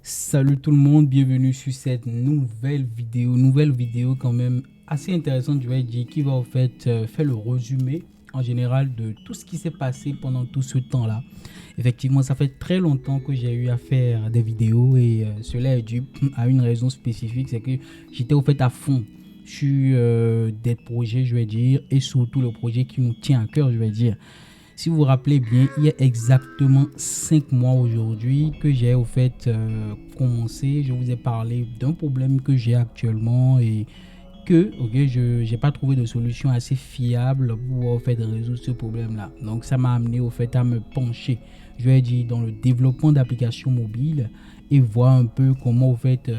Salut tout le monde, bienvenue sur cette nouvelle vidéo quand même assez intéressante, je vais dire, qui va en fait faire le résumé en général de tout ce qui s'est passé pendant tout ce temps-là. Effectivement, ça fait très longtemps que j'ai eu à faire des vidéos et cela est dû à une raison spécifique, c'est que j'étais au fait à fond sur des projets, je vais dire, et surtout le projet qui nous tient à cœur, je vais dire. Si vous vous rappelez bien, il y a exactement 5 mois aujourd'hui que j'ai au fait commencé. Je vous ai parlé d'un problème que j'ai actuellement et que je n'ai pas trouvé de solution assez fiable pour au fait résoudre ce problème-là. Donc ça m'a amené au fait à me pencher, je vais dire, dans le développement d'applications mobiles et voir un peu comment au fait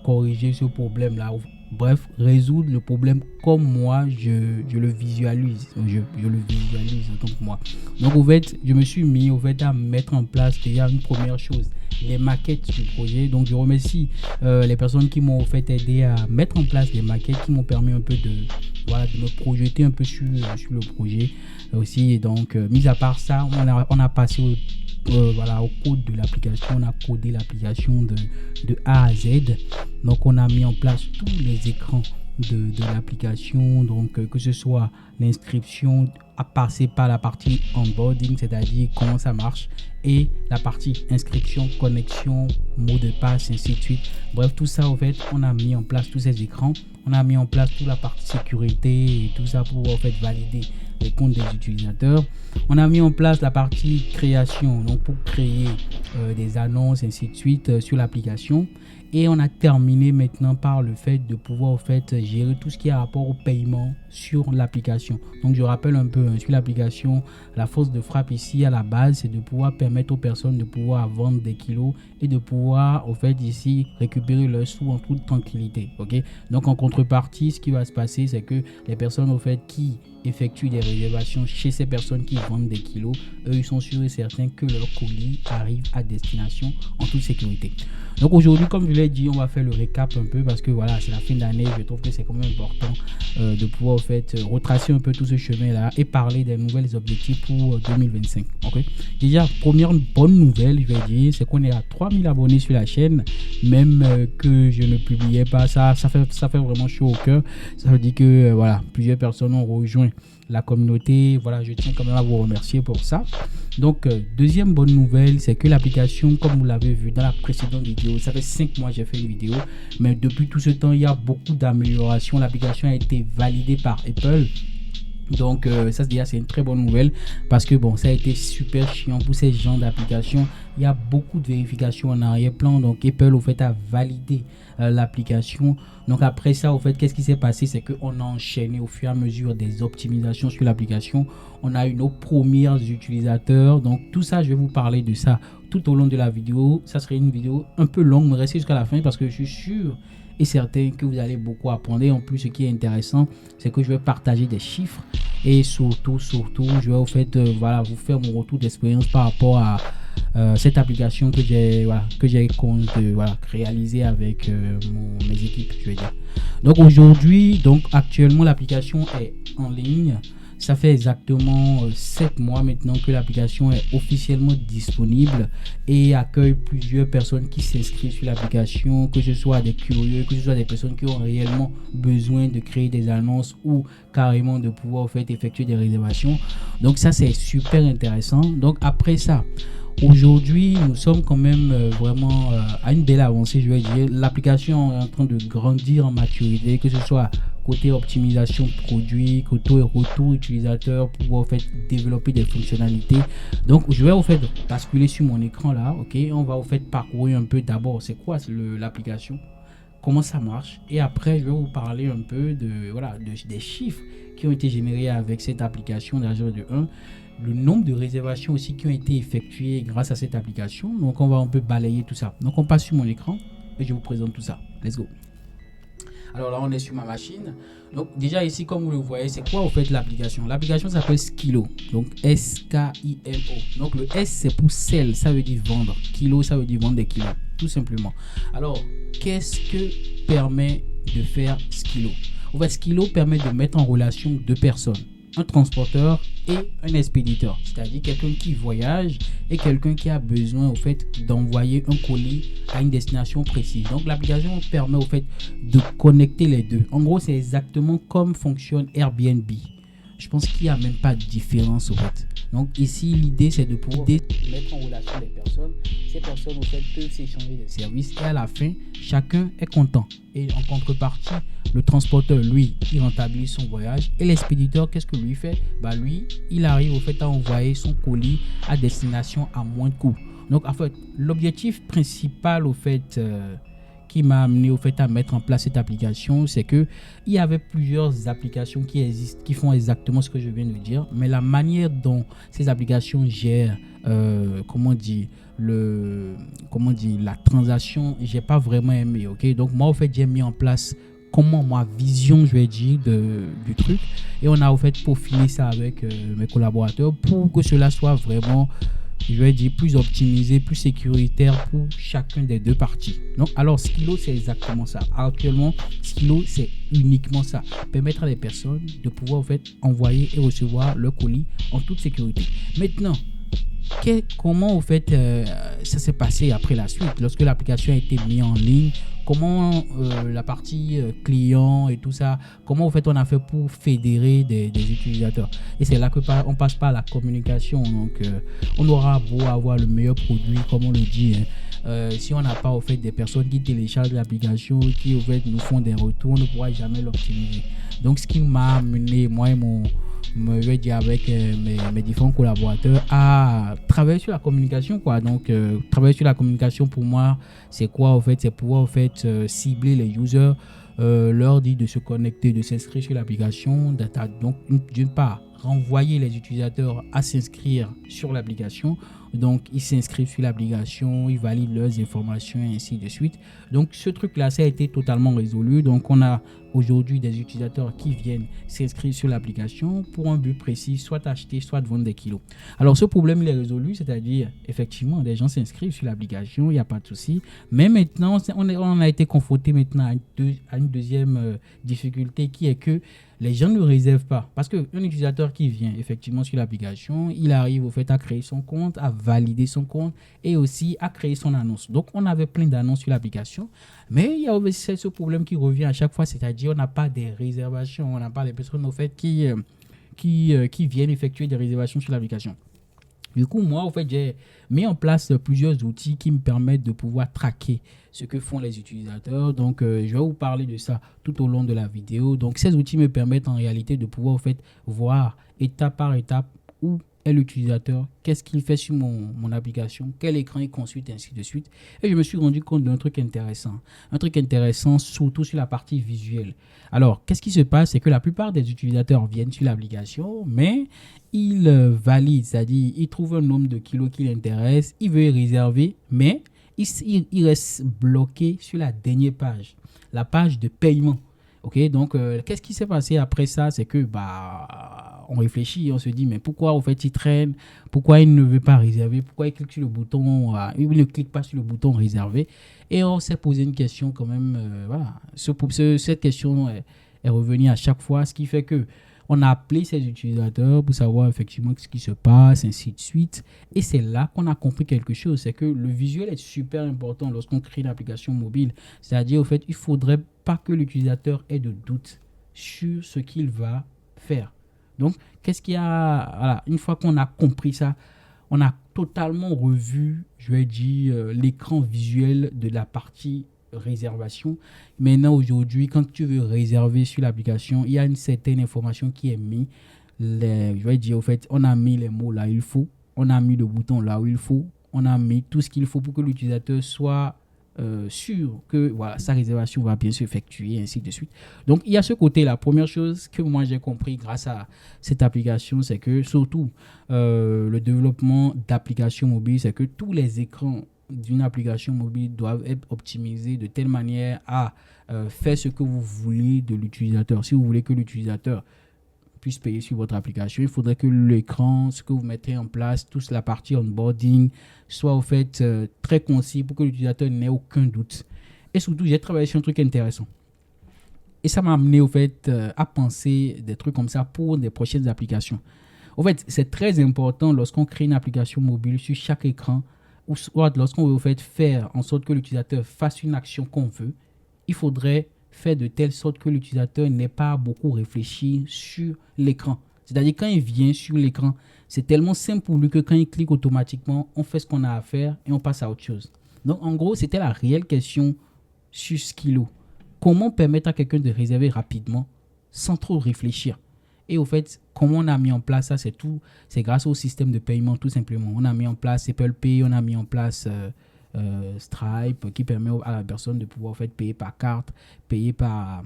corriger ce problème-là. Bref, résoudre le problème comme moi je le visualise. Je le visualise autant que moi. Donc, au fait, je me suis mis au fait à mettre en place déjà une première chose, les maquettes du projet. Donc, je remercie les personnes qui m'ont au fait aidé à mettre en place les maquettes, qui m'ont permis un peu de me projeter un peu sur le projet aussi. Et donc, mis à part ça, on a passé au code de l'application. On a codé l'application de A à Z. Donc on a mis en place tous les écrans de l'application, donc que ce soit l'inscription à passer par la partie onboarding, c'est-à-dire comment ça marche, et la partie inscription, connexion, mot de passe, ainsi de suite. Bref, tout ça, en fait, on a mis en place tous ces écrans. On a mis en place toute la partie sécurité et tout ça pour en fait valider les comptes des utilisateurs. On a mis en place la partie création, donc pour créer des annonces, ainsi de suite sur l'application. Et on a terminé maintenant par le fait de pouvoir en fait gérer tout ce qui a rapport au paiement sur l'application. Donc je rappelle un peu sur l'application, la force de frappe ici à la base, c'est de pouvoir permettre aux personnes de pouvoir vendre des kilos et de pouvoir en fait ici récupérer leurs sous en toute tranquillité. Ok. Donc en contrepartie, ce qui va se passer, c'est que les personnes en fait qui effectuent des réservations chez ces personnes qui vendent des kilos, eux ils sont sûrs et certains que leur colis arrive à destination en toute sécurité. Donc aujourd'hui, comme je l'ai dit, on va faire le récap un peu parce que voilà, c'est la fin d'année. Je trouve que c'est quand même important de pouvoir en fait retracer un peu tout ce chemin là et parler des nouvelles objectifs pour 2025. Okay. Déjà, première bonne nouvelle, je vais dire, c'est qu'on est à 3000 abonnés sur la chaîne, même que je ne publiais pas. Ça fait vraiment chaud au cœur. Ça veut dire que voilà, plusieurs personnes ont rejoint la communauté. Voilà, je tiens quand même à vous remercier pour ça. Donc deuxième bonne nouvelle, c'est que l'application, comme vous l'avez vu dans la précédente vidéo, ça fait 5 mois que j'ai fait une vidéo, mais depuis tout ce temps il y a beaucoup d'améliorations. L'application a été validée par Apple. Donc ça déjà c'est une très bonne nouvelle parce que bon, ça a été super chiant pour ces gens d'application. Il y a beaucoup de vérifications en arrière-plan. Donc Apple au fait a validé l'application. Donc après ça au fait, qu'est-ce qui s'est passé, c'est qu'on a enchaîné au fur et à mesure des optimisations sur l'application. On a eu nos premiers utilisateurs. Donc tout ça, je vais vous parler de ça tout au long de la vidéo. Ça serait une vidéo un peu longue, mais restez jusqu'à la fin parce que je suis sûr et certain que vous allez beaucoup apprendre. Et en plus, ce qui est intéressant, c'est que je vais partager des chiffres et surtout, je vais au fait vous faire mon retour d'expérience par rapport à cette application que j'ai réalisée avec mes équipes, je vais dire. Donc aujourd'hui, actuellement l'application est en ligne. Ça fait exactement 7 mois maintenant que l'application est officiellement disponible et accueille plusieurs personnes qui s'inscrivent sur l'application, que ce soit des curieux, que ce soit des personnes qui ont réellement besoin de créer des annonces ou carrément de pouvoir en fait effectuer des réservations. Donc ça c'est super intéressant. Donc après ça, aujourd'hui, nous sommes quand même vraiment à une belle avancée, je vais dire. L'application est en train de grandir en maturité, que ce soit côté optimisation produit, côté retour utilisateur pour en fait développer des fonctionnalités. Donc, je vais en fait basculer sur mon écran là, ok. On va en fait parcourir un peu d'abord c'est quoi l'application, comment ça marche, et après je vais vous parler un peu des chiffres qui ont été générés avec cette application déjà de 1. Le nombre de réservations aussi qui ont été effectuées grâce à cette application. Donc on va un peu balayer tout ça. Donc on passe sur mon écran et je vous présente tout ça. Let's go. Alors là on est sur ma machine. Donc déjà ici comme vous le voyez, c'est quoi en fait l'application? L'application s'appelle Skilo. Donc S-K-I-L-O. Donc le S c'est pour sell, ça veut dire vendre. Kilo ça veut dire vendre des kilos, tout simplement. Alors qu'est-ce que permet de faire Skilo? En fait Skilo permet de mettre en relation deux personnes, un transporteur et un expéditeur, c'est-à-dire quelqu'un qui voyage et quelqu'un qui a besoin au fait d'envoyer un colis à une destination précise. Donc l'application permet au fait de connecter les deux. En gros, c'est exactement comme fonctionne Airbnb. Je pense qu'il n'y a même pas de différence au fait. Donc ici, l'idée, c'est de pouvoir mettre en relation les personnes. Ces personnes, au fait, peuvent s'échanger des services et à la fin, chacun est content. Et en contrepartie, le transporteur, lui, il rentabilise son voyage. Et l'expéditeur, qu'est-ce que lui fait? Lui, il arrive au fait à envoyer son colis à destination à moins de coûts. Donc en fait, l'objectif principal au fait qui m'a amené au fait à mettre en place cette application, c'est que il y avait plusieurs applications qui existent, qui font exactement ce que je viens de dire, mais la manière dont ces applications gèrent, la transaction, j'ai pas vraiment aimé, ok. Donc moi, au fait, j'ai mis en place comment ma vision, je vais dire, du truc, et on a au fait peaufiné ça avec mes collaborateurs pour que cela soit vraiment, je vais dire, plus optimisé, plus sécuritaire pour chacun des deux parties. Donc, alors, Skillo, c'est exactement ça. Actuellement, Skillo, c'est uniquement ça. Permettre à des personnes de pouvoir, en fait, envoyer et recevoir leur colis en toute sécurité. Maintenant, comment, au fait, ça s'est passé après la suite, lorsque l'application a été mise en ligne? Comment la partie client et tout ça, comment, au fait, on a fait pour fédérer des utilisateurs? Et c'est là que on passe par la communication. Donc, on aura beau avoir le meilleur produit, comme on le dit, si on n'a pas, au fait, des personnes qui téléchargent l'application, qui, au fait, nous font des retours, on ne pourra jamais l'optimiser. Donc, ce qui m'a amené, moi et je vais dire avec mes différents collaborateurs, à travailler sur la communication, quoi. Donc travailler sur la communication, pour moi, c'est quoi, en fait? C'est pouvoir, en fait, cibler les users, leur dire de se connecter, de s'inscrire sur l'application. Donc d'une part, renvoyer les utilisateurs à s'inscrire sur l'application. Donc ils s'inscrivent sur l'application, ils valident leurs informations et ainsi de suite. Donc ce truc là, ça a été totalement résolu. Donc on a aujourd'hui des utilisateurs qui viennent s'inscrire sur l'application pour un but précis, soit acheter, soit vendre des kilos. Alors ce problème il est résolu, c'est-à-dire effectivement des gens s'inscrivent sur l'application, il n'y a pas de souci. Mais maintenant on a été confronté maintenant à une deuxième difficulté, qui est que les gens ne réservent pas. Parce qu'un utilisateur qui vient effectivement sur l'application, il arrive au fait à créer son compte, à valider son compte et aussi à créer son annonce. Donc on avait plein d'annonces sur l'application, mais il y a aussi ce problème qui revient à chaque fois, c'est-à-dire on n'a pas des réservations, on n'a pas les personnes au fait qui viennent effectuer des réservations sur l'application. Du coup, moi, en fait, j'ai mis en place plusieurs outils qui me permettent de pouvoir traquer ce que font les utilisateurs. Donc, je vais vous parler de ça tout au long de la vidéo. Donc, ces outils me permettent en réalité de pouvoir, en fait, voir étape par étape où est l'utilisateur, qu'est-ce qu'il fait sur mon application, quel écran il consulte, ainsi de suite. Et je me suis rendu compte d'un truc intéressant. Un truc intéressant, surtout sur la partie visuelle. Alors, qu'est-ce qui se passe? C'est que la plupart des utilisateurs viennent sur l'application, mais ils valident, c'est-à-dire ils trouvent un nombre de kilos qui l'intéresse, ils veulent réserver, mais il reste bloqué sur la dernière page, la page de paiement. Ok, donc qu'est-ce qui s'est passé après ça? C'est que on réfléchit, on se dit mais pourquoi au fait il traîne, pourquoi il ne veut pas réserver, pourquoi il clique sur le bouton, il ne clique pas sur le bouton réserver, et on s'est posé une question quand même. Voilà, cette question est revenue à chaque fois, ce qui fait que on a appelé ces utilisateurs pour savoir effectivement ce qui se passe, ainsi de suite. Et c'est là qu'on a compris quelque chose, c'est que le visuel est super important lorsqu'on crée une application mobile. C'est-à-dire, au fait, il ne faudrait pas que l'utilisateur ait de doute sur ce qu'il va faire. Donc, qu'est-ce qu'il y a? Voilà, une fois qu'on a compris ça, on a totalement revu, je vais dire, l'écran visuel de la partie réservation. Maintenant, aujourd'hui, quand tu veux réserver sur l'application, il y a une certaine information qui est mise. Je vais dire, au fait, on a mis les mots là où il faut, on a mis le bouton là où il faut, on a mis tout ce qu'il faut pour que l'utilisateur soit sûr que voilà, sa réservation va bien s'effectuer, ainsi de suite. Donc, il y a ce côté. La première chose que moi j'ai compris grâce à cette application, c'est que surtout le développement d'applications mobiles, c'est que tous les écrans d'une application mobile doivent être optimisés de telle manière à faire ce que vous voulez de l'utilisateur. Si vous voulez que l'utilisateur puisse payer sur votre application, il faudrait que l'écran, ce que vous mettez en place, toute la partie onboarding, soit au fait très concis pour que l'utilisateur n'ait aucun doute. Et surtout, j'ai travaillé sur un truc intéressant. Et ça m'a amené au fait à penser des trucs comme ça pour des prochaines applications. En fait, c'est très important lorsqu'on crée une application mobile sur chaque écran ou soit lorsqu'on veut au fait faire en sorte que l'utilisateur fasse une action qu'on veut, il faudrait faire de telle sorte que l'utilisateur n'ait pas beaucoup réfléchi sur l'écran. C'est-à-dire quand il vient sur l'écran, c'est tellement simple pour lui que quand il clique automatiquement, on fait ce qu'on a à faire et on passe à autre chose. Donc en gros, c'était la réelle question sur Skillo. Comment permettre à quelqu'un de réserver rapidement sans trop réfléchir? Et au fait, comment on a mis en place ça, c'est tout. C'est grâce au système de paiement, tout simplement. On a mis en place Apple Pay, on a mis en place Stripe, qui permet à la personne de pouvoir en fait, payer par carte, payer par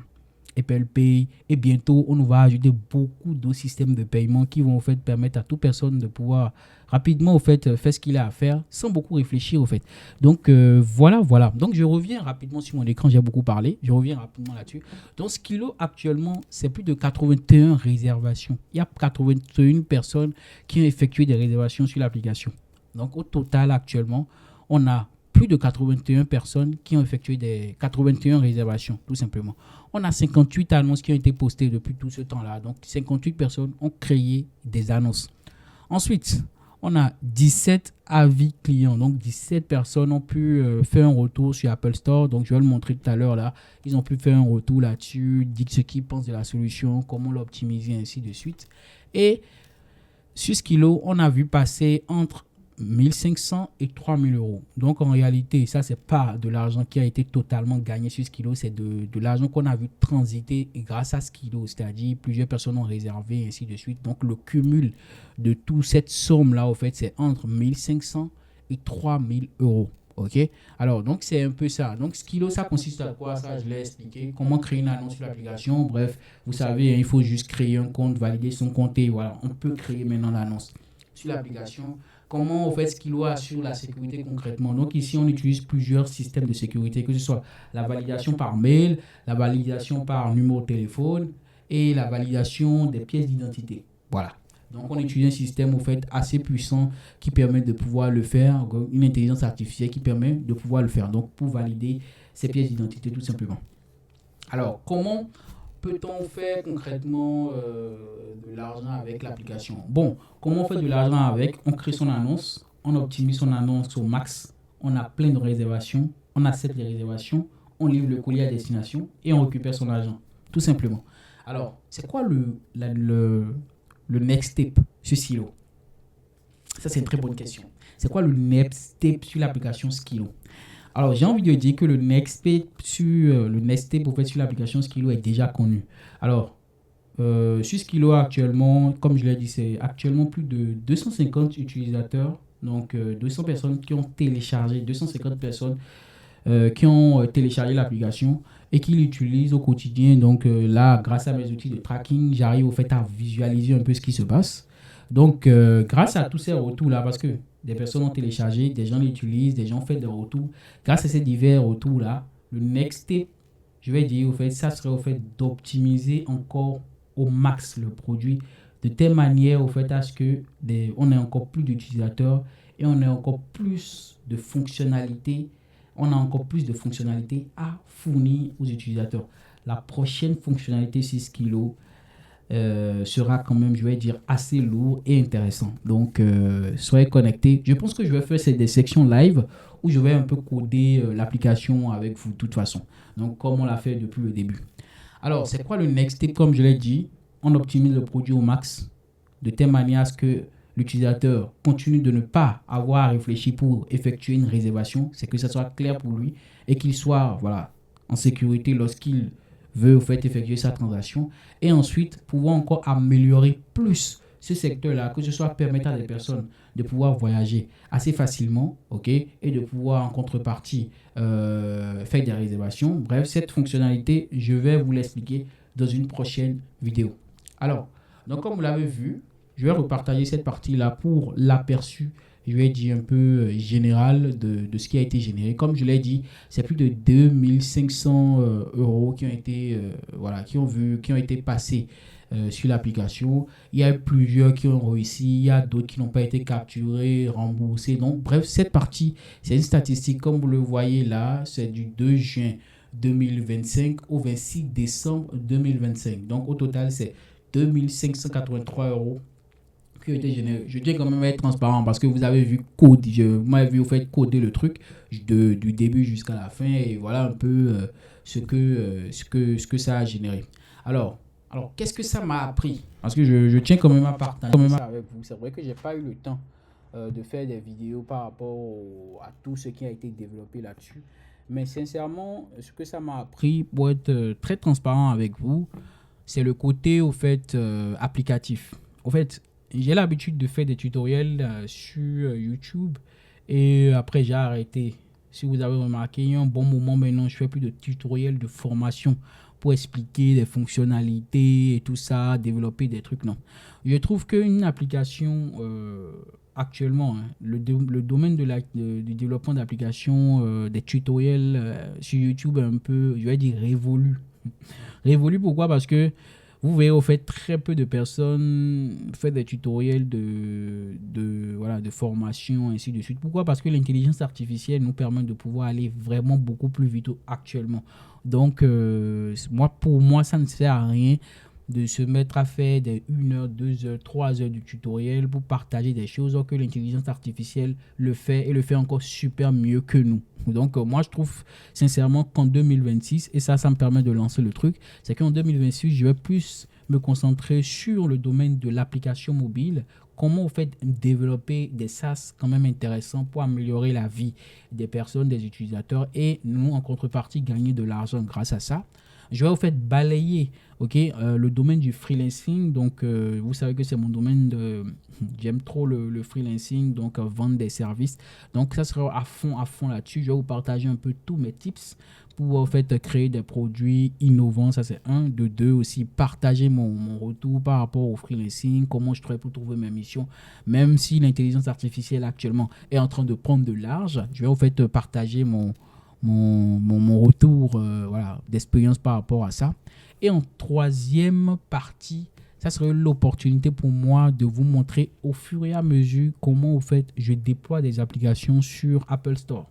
Apple Pay. Et bientôt, on va ajouter beaucoup d'autres systèmes de paiement qui vont en fait, permettre à toute personne de pouvoir rapidement au fait, faire ce qu'il a à faire sans beaucoup réfléchir au fait. Donc voilà. Donc je reviens rapidement sur mon écran, j'ai beaucoup parlé. Je reviens rapidement là-dessus. Donc Skillo actuellement, c'est plus de 81 réservations. Il y a 81 personnes qui ont effectué des réservations sur l'application. Donc au total actuellement, on a plus de 81 personnes qui ont effectué des 81 réservations, tout simplement. On a 58 annonces qui ont été postées depuis tout ce temps-là. Donc 58 personnes ont créé des annonces. Ensuite, on a 17 avis clients. Donc 17 personnes ont pu faire un retour sur Apple Store. Donc je vais le montrer tout à l'heure là. Ils ont pu faire un retour là-dessus, dire ce qu'ils pensent de la solution, comment l'optimiser, ainsi de suite. Et sur Skillo, on a vu passer entre 1500 et 3000 euros. Donc en réalité, ça, c'est pas de l'argent qui a été totalement gagné sur Skillo, c'est de l'argent qu'on a vu transiter grâce à Skillo, c'est-à-dire plusieurs personnes ont réservé, ainsi de suite. Donc le cumul de toute cette somme-là, au fait, c'est entre 1500 et 3000 euros. Ok, alors donc c'est un peu ça. Donc Skillo, ça consiste à quoi? Ça, je l'ai expliqué. Comment créer une annonce sur l'application. Bref, vous savez, il faut juste créer un compte, valider son compte et voilà, on peut créer maintenant l'annonce sur l'application. Comment on fait Skillo assure la sécurité concrètement? Donc ici, on utilise plusieurs systèmes de sécurité, que ce soit la validation par mail, la validation par numéro de téléphone et la validation des pièces d'identité. Voilà. Donc on utilise un système au fait assez puissant qui permet de pouvoir le faire, une intelligence artificielle qui permet de pouvoir le faire. Donc pour valider ces pièces d'identité tout simplement. Alors comment peut-on faire concrètement de l'argent avec l'application? Bon, comment on fait de l'argent avec? On crée son annonce, on optimise son annonce au max, on a plein de réservations, on accepte les réservations, on livre le colis à destination et on récupère son argent, tout simplement. Alors, c'est quoi le next step sur Skillo? Ça, c'est une très bonne question. C'est quoi le next step sur l'application Skillo? Alors, j'ai envie de dire que le next step pour faire sur l'application Skillo est déjà connu. Alors, sur Skillo actuellement, comme je l'ai dit, c'est actuellement plus de 250 utilisateurs. Donc, 200 personnes qui ont téléchargé, 250 personnes qui ont téléchargé l'application et qui l'utilisent au quotidien. Donc là, grâce à mes outils de tracking, j'arrive au fait à visualiser un peu ce qui se passe. Donc, grâce à tous ces retours-là, parce que des personnes ont téléchargé, des gens l'utilisent, des gens font des retours. Grâce à ces divers retours-là, le next step, je vais dire, au fait, ça serait au fait d'optimiser encore au max le produit de telle manière au fait à ce que on ait encore plus d'utilisateurs et on ait encore plus de fonctionnalités. On a encore plus de fonctionnalités à fournir aux utilisateurs. La prochaine fonctionnalité 6 Skillo sera quand même, je vais dire, assez lourd et intéressant. Donc, soyez connectés. Je pense que je vais faire des sections live où je vais un peu coder l'application avec vous de toute façon. Donc, comme on l'a fait depuis le début. Alors, c'est quoi le next step? Comme je l'ai dit, on optimise le produit au max de telle manière à ce que l'utilisateur continue de ne pas avoir à réfléchir pour effectuer une réservation. C'est que ça soit clair pour lui et qu'il soit en sécurité lorsqu'il veut au fait effectuer sa transaction. Et ensuite, pouvoir encore améliorer plus ce secteur-là, que ce soit permettre à des personnes de pouvoir voyager assez facilement, ok, et de pouvoir en contrepartie faire des réservations. Bref, cette fonctionnalité, je vais vous l'expliquer dans une prochaine vidéo. Alors, donc comme vous l'avez vu, je vais repartager cette partie-là pour l'aperçu, je vais dire un peu général de ce qui a été généré. Comme je l'ai dit, c'est plus de 2500 euros qui ont été, qui ont été passés sur l'application. Il y a plusieurs qui ont réussi, il y a d'autres qui n'ont pas été capturés, remboursés. Donc, bref, cette partie, c'est une statistique, comme vous le voyez là, c'est du 2 juin 2025 au 26 décembre 2025. Donc, au total, c'est 2583 euros qui a été généré. Je tiens quand même à être transparent parce que vous avez vu code, vous m'avez vu vous faites coder le truc du début jusqu'à la fin et voilà un peu ce que ça a généré. Alors qu'est-ce que ça m'a appris? Parce que je tiens quand même à partager ça avec vous. C'est vrai que j'ai pas eu le temps de faire des vidéos par rapport à tout ce qui a été développé là-dessus. Mais sincèrement, ce que ça m'a appris, pour être très transparent avec vous, c'est le côté au fait applicatif. Au fait, j'ai l'habitude de faire des tutoriels sur YouTube et après j'ai arrêté. Si vous avez remarqué, il y a un bon moment maintenant, je fais plus de tutoriels de formation pour expliquer des fonctionnalités et tout ça, développer des trucs. Non. Je trouve qu'une application actuellement, hein, le domaine du développement d'applications, des tutoriels sur YouTube est un peu, je vais dire, révolu. Révolu pourquoi? Parce que vous verrez au fait très peu de personnes faire des tutoriels voilà, de formation, ainsi de suite. Pourquoi? Parce que l'intelligence artificielle nous permet de pouvoir aller vraiment beaucoup plus vite actuellement. Donc, pour moi, ça ne sert à rien de se mettre à faire des 1 heure, 2 heures, 3 heures de tutoriel pour partager des choses alors que l'intelligence artificielle le fait et le fait encore super mieux que nous. Donc, moi, je trouve sincèrement qu'en 2026, et ça me permet de lancer le truc, c'est qu'en 2026, je vais plus me concentrer sur le domaine de l'application mobile. Comment vous faites développer des SaaS quand même intéressants pour améliorer la vie des personnes, des utilisateurs et nous, en contrepartie, gagner de l'argent grâce à ça. Je vais au fait balayer le domaine du freelancing. Donc, vous savez que c'est mon domaine j'aime trop le freelancing, donc vendre des services. Donc, ça sera à fond là-dessus. Je vais vous partager un peu tous mes tips pour en fait créer des produits innovants. Ça, c'est un. De deux, aussi partager mon retour par rapport au freelancing, comment je travaille pour trouver mes missions. Même si l'intelligence artificielle actuellement est en train de prendre de large, je vais en fait partager mon retour voilà, d'expérience par rapport à ça. Et en troisième partie, ça serait l'opportunité pour moi de vous montrer au fur et à mesure comment au fait, je déploie des applications sur Apple Store.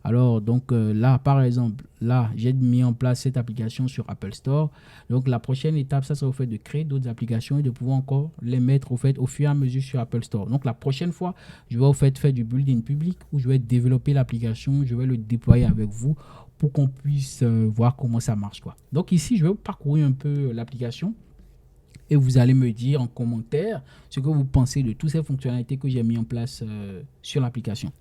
Alors, donc là, par exemple, là, j'ai mis en place cette application sur Apple Store. Donc, la prochaine étape, ça sera au fait de créer d'autres applications et de pouvoir encore les mettre au fait au fur et à mesure sur Apple Store. Donc, la prochaine fois, je vais au fait faire du building public où je vais développer l'application, je vais le déployer avec vous pour qu'on puisse voir comment ça marche, quoi. Donc, ici, je vais parcourir un peu l'application. Et vous allez me dire en commentaire ce que vous pensez de toutes ces fonctionnalités que j'ai mis en place sur l'application.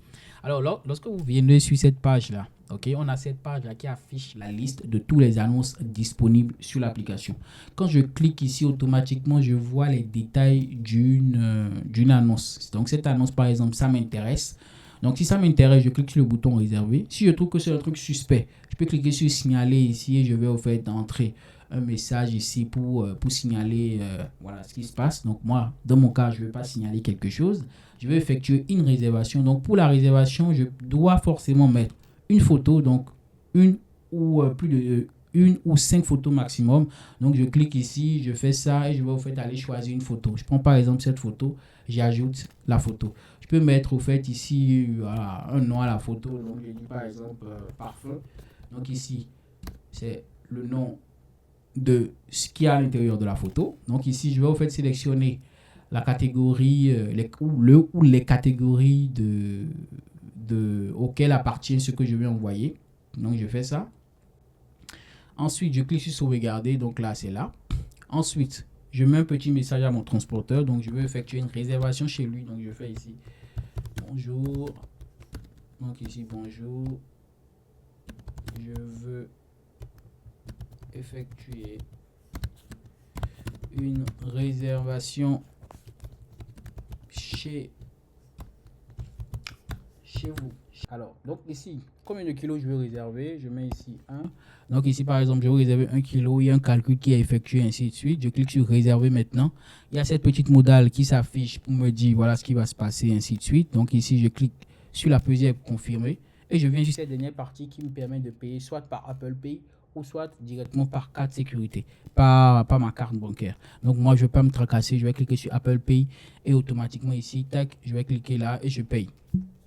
Alors, lorsque vous venez sur cette page-là, on a cette page-là qui affiche la liste de toutes les annonces disponibles sur l'application. Quand je clique ici, automatiquement, je vois les détails d'une annonce. Donc, cette annonce, par exemple, ça m'intéresse. Donc, si ça m'intéresse, je clique sur le bouton réservé. Si je trouve que c'est un truc suspect, je peux cliquer sur signaler ici et je vais au fait entrer un message ici pour signaler voilà, ce qui se passe. Donc, moi, dans mon cas, je ne vais pas signaler quelque chose. Je vais effectuer une réservation. Donc, pour la réservation, je dois forcément mettre une photo, donc une ou 5 photos maximum. Donc, je clique ici, je fais ça et je vais au fait aller choisir une photo. Je prends par exemple cette photo, j'ajoute la photo. Je peux mettre au fait ici voilà, un nom à la photo. Donc, je dis par exemple parfum. Donc, ici, c'est le nom de ce qu'il y a à l'intérieur de la photo. Donc, ici, je vais au fait sélectionner la catégorie les catégories auxquelles appartient ce que je vais envoyer. Donc, je fais ça. Ensuite, je clique sur sauvegarder. Donc là, c'est là. Ensuite, je mets un petit message à mon transporteur. Donc, je vais effectuer une réservation chez lui. Donc, je fais ici bonjour. Donc, ici bonjour. Je veux effectuer une réservation chez vous. Alors, donc ici, combien de kilos je veux réserver? Je mets ici 1. Donc ici, par exemple, je veux réserver 1 kilo. Il y a un calcul qui est effectué, ainsi de suite. Je clique sur réserver maintenant. Il y a cette petite modale qui s'affiche pour me dire voilà ce qui va se passer, ainsi de suite. Donc ici, je clique sur la pesée confirmer. Et je viens sur cette dernière partie qui me permet de payer soit par Apple Pay ou soit directement par carte sécurité, pas ma carte bancaire. Donc moi, je ne vais pas me tracasser. Je vais cliquer sur Apple Pay et automatiquement ici, tac, je vais cliquer là et je paye.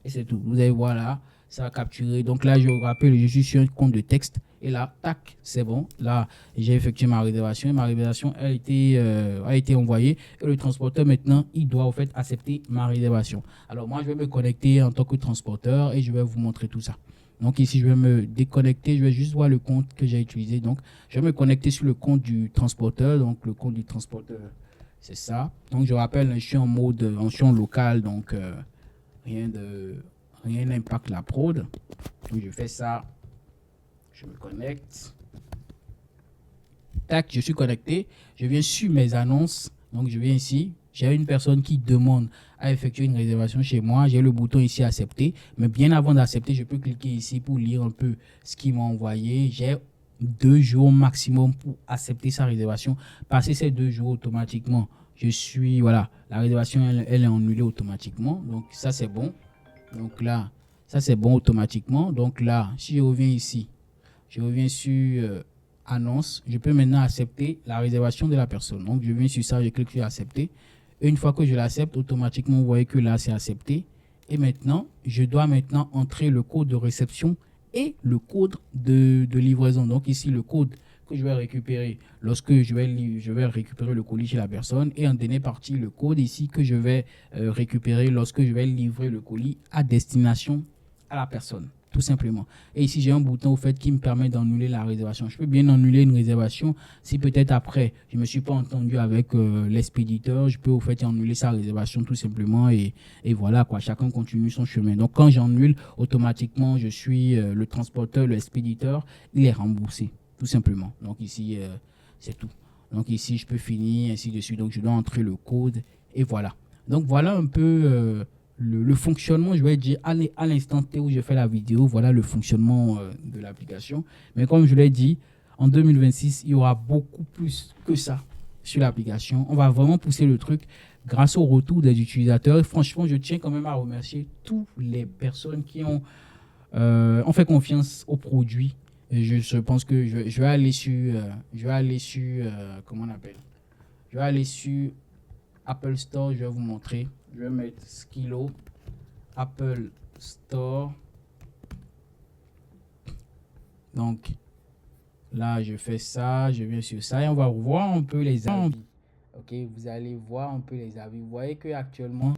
Et c'est tout. Vous allez voir là, ça va capturer. Donc là, je vous rappelle, je suis sur un compte de texte Et là, tac, c'est bon. Là, j'ai effectué ma réservation. Et ma réservation a été envoyée. Et le transporteur, maintenant, il doit en fait accepter ma réservation. Alors moi, je vais me connecter en tant que transporteur et je vais vous montrer tout ça. Donc ici, je vais me déconnecter. Je vais juste voir le compte que j'ai utilisé. Donc, je vais me connecter sur le compte du transporteur. Donc, le compte du transporteur, c'est ça. Donc, je rappelle, je suis en mode, je suis en local. Donc, rien n'impacte la prod. Donc, je fais ça. Je me connecte. Tac, je suis connecté. Je viens sur mes annonces. Donc, je viens ici. J'ai une personne qui demande à effectuer une réservation chez moi. J'ai le bouton ici accepter. Mais bien avant d'accepter, je peux cliquer ici pour lire un peu ce qu'il m'a envoyé. J'ai 2 jours maximum pour accepter sa réservation. Passer ces 2 jours automatiquement, voilà, la réservation, elle est annulée automatiquement. Donc, ça, c'est bon. Donc là, ça, c'est bon automatiquement. Donc là, si je reviens ici, je reviens sur annonce. Je peux maintenant accepter la réservation de la personne. Donc, je viens sur ça, je clique sur accepter. Et une fois que je l'accepte, automatiquement, vous voyez que là, c'est accepté. Et maintenant, je dois maintenant entrer le code de réception et le code de livraison. Donc ici, le code que je vais récupérer lorsque je vais récupérer le colis chez la personne. Et en dernière partie, le code ici que je vais récupérer lorsque je vais livrer le colis à destination à la personne. Tout simplement. Et ici, j'ai un bouton au fait qui me permet d'annuler la réservation. Je peux bien annuler une réservation si peut-être après, je ne me suis pas entendu avec l'expéditeur. Je peux au fait annuler sa réservation tout simplement et voilà quoi. Chacun continue son chemin. Donc, quand j'annule, automatiquement, je suis le transporteur, le expéditeur, il est remboursé tout simplement. Donc ici, c'est tout. Donc ici, je peux finir, ainsi de suite. Donc, je dois entrer le code et voilà. Donc, voilà un peu le fonctionnement, je vais dire, à l'instant T où je fais la vidéo, voilà le fonctionnement de l'application. Mais comme je l'ai dit, en 2026, il y aura beaucoup plus que ça sur l'application. On va vraiment pousser le truc grâce au retour des utilisateurs. Et franchement, je tiens quand même à remercier toutes les personnes qui ont fait confiance au produit. Et je pense que je vais aller sur, comment on appelle? Je vais aller sur Apple Store, je vais vous montrer. Je vais mettre Skilo, Apple Store. Donc, là, je fais ça, je viens sur ça et on va voir un peu les avis. Ok, vous allez voir un peu les avis. Vous voyez qu'actuellement,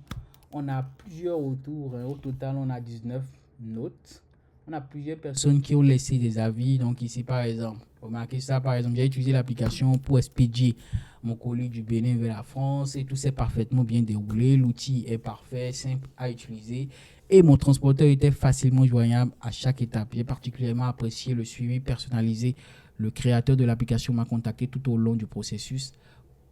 on a plusieurs retours. Au total, on a 19 notes. On a plusieurs personnes qui ont laissé des avis. Donc ici, par exemple, remarquez ça, par exemple, j'ai utilisé l'application pour expédier mon colis du Bénin vers la France et tout s'est parfaitement bien déroulé. L'outil est parfait, simple à utiliser et mon transporteur était facilement joignable à chaque étape. J'ai particulièrement apprécié le suivi personnalisé. Le créateur de l'application m'a contacté tout au long du processus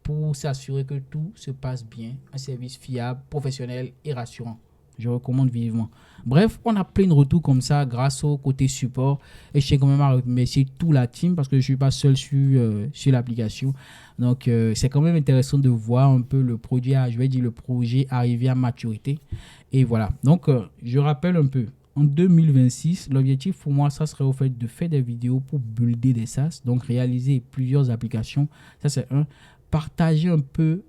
pour s'assurer que tout se passe bien. Un service fiable, professionnel et rassurant. Je recommande vivement. Bref, on a plein de retours comme ça grâce au côté support. Et je tiens quand même à remercier toute la team parce que je ne suis pas seul sur l'application. Donc, c'est quand même intéressant de voir un peu le produit, le projet arriver à maturité. Et voilà. Donc, je rappelle un peu. En 2026, l'objectif pour moi, ça serait au fait de faire des vidéos pour builder des SaaS. Donc, réaliser plusieurs applications. Ça, c'est un. Partager un peu,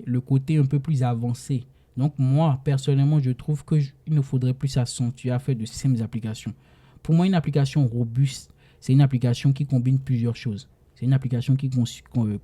le côté un peu plus avancé. Donc, moi, personnellement, je trouve qu'il ne faudrait plus s'accentuer à faire de simples applications. Pour moi, une application robuste, c'est une application qui combine plusieurs choses. C'est une application qui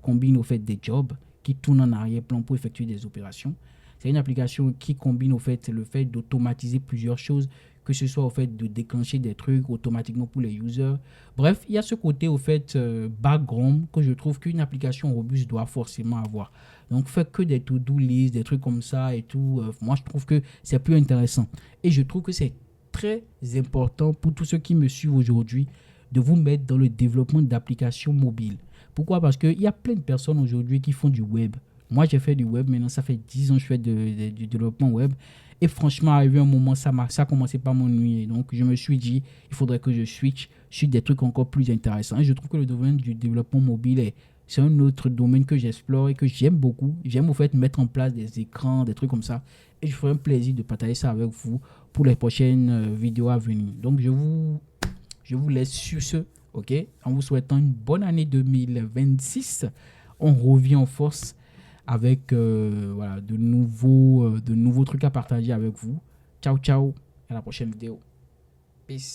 combine au fait des jobs, qui tournent en arrière-plan pour effectuer des opérations. C'est une application qui combine au fait le fait d'automatiser plusieurs choses, que ce soit au fait de déclencher des trucs automatiquement pour les users. Bref, il y a ce côté au fait background que je trouve qu'une application robuste doit forcément avoir. Donc, faire que des to-do list, des trucs comme ça et tout, moi, je trouve que c'est plus intéressant. Et je trouve que c'est très important pour tous ceux qui me suivent aujourd'hui de vous mettre dans le développement d'applications mobiles. Pourquoi? Parce qu'il y a plein de personnes aujourd'hui qui font du web. Moi, j'ai fait du web, maintenant, ça fait 10 ans que je fais du développement web. Et franchement, arrivé un moment, ça a commencé par m'ennuyer. Donc, je me suis dit, il faudrait que je switch sur des trucs encore plus intéressants. Et je trouve que le domaine du développement mobile c'est un autre domaine que j'explore et que j'aime beaucoup. J'aime au fait mettre en place des écrans, des trucs comme ça. Et je ferai un plaisir de partager ça avec vous pour les prochaines vidéos à venir. Donc, je vous laisse sur ce, en vous souhaitant une bonne année 2026. On revient en force avec de nouveaux trucs à partager avec vous. Ciao, ciao. À la prochaine vidéo. Peace.